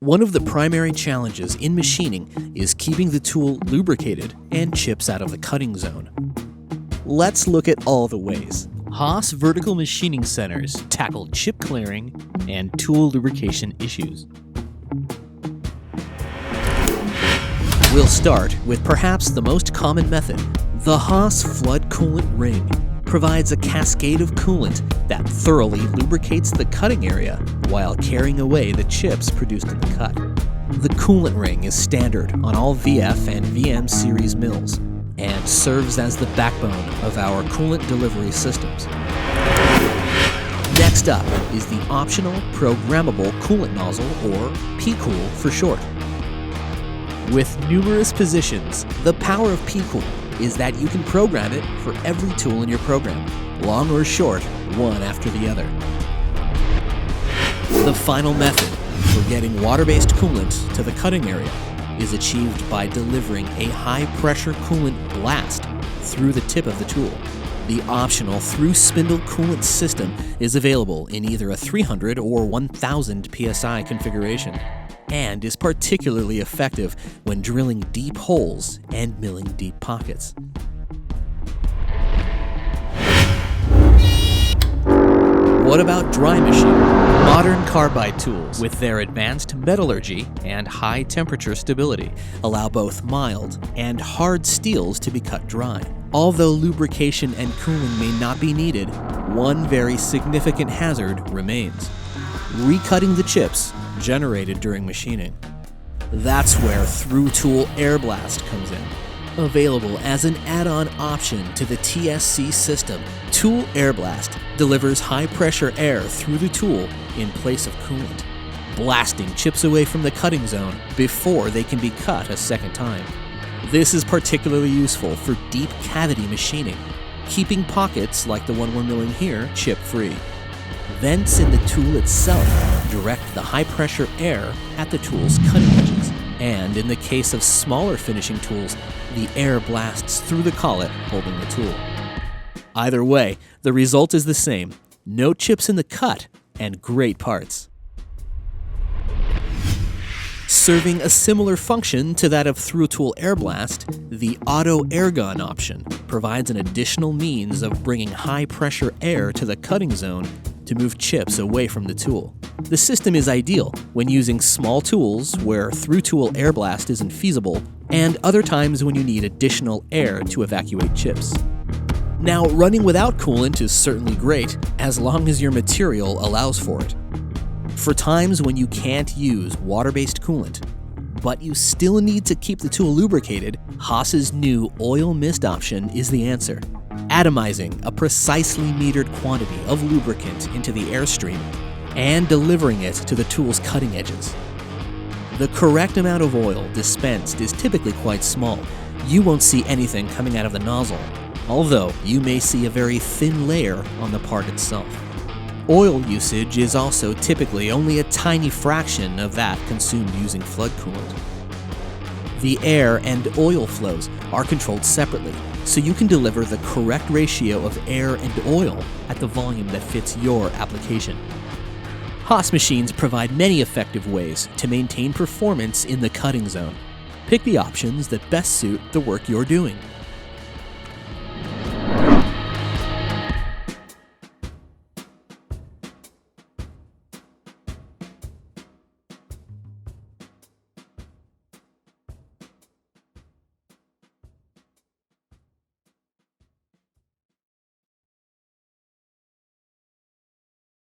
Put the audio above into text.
One of the primary challenges in machining is keeping the tool lubricated and chips out of the cutting zone. Let's look at all the ways. Haas vertical machining centers tackle chip clearing and tool lubrication issues. We'll start with perhaps the most common method. The Haas flood coolant ring provides a cascade of coolant that thoroughly lubricates the cutting area while carrying away the chips produced in the cut. The coolant ring is standard on all VF and VM series mills and serves as the backbone of our coolant delivery systems. Next up is the optional programmable coolant nozzle, or P-Cool for short. With numerous positions, the power of P-Cool is that you can program it for every tool in your program, long or short, one after the other. The final method for getting water-based coolant to the cutting area is achieved by delivering a high-pressure coolant blast through the tip of the tool. The optional through-spindle coolant system is available in either a 300 or 1000 psi configuration, and is particularly effective when drilling deep holes and milling deep pockets. What about dry machining? Modern carbide tools, with their advanced metallurgy and high temperature stability, allow both mild and hard steels to be cut dry. Although lubrication and cooling may not be needed, one very significant hazard remains: recutting the chips generated during machining. That's where through-tool air blast comes in. Available as an add-on option to the TSC system, Tool Air Blast delivers high-pressure air through the tool in place of coolant, blasting chips away from the cutting zone before they can be cut a second time. This is particularly useful for deep cavity machining, keeping pockets like the one we're milling here chip-free. Vents in the tool itself direct the high-pressure air at the tool's cutting edges, and in the case of smaller finishing tools, the air blasts through the collet holding the tool. Either way, the result is the same: no chips in the cut and great parts. Serving a similar function to that of through-tool air blast, the auto air gun option provides an additional means of bringing high-pressure air to the cutting zone to move chips away from the tool. The system is ideal when using small tools where through-tool air blast isn't feasible, and other times when you need additional air to evacuate chips. Now, running without coolant is certainly great, as long as your material allows for it. For times when you can't use water-based coolant, but you still need to keep the tool lubricated, Haas's new oil mist option is the answer, atomizing a precisely metered quantity of lubricant into the airstream and delivering it to the tool's cutting edges. The correct amount of oil dispensed is typically quite small. You won't see anything coming out of the nozzle, although you may see a very thin layer on the part itself. Oil usage is also typically only a tiny fraction of that consumed using flood coolant. The air and oil flows are controlled separately, so you can deliver the correct ratio of air and oil at the volume that fits your application. Haas machines provide many effective ways to maintain performance in the cutting zone. Pick the options that best suit the work you're doing.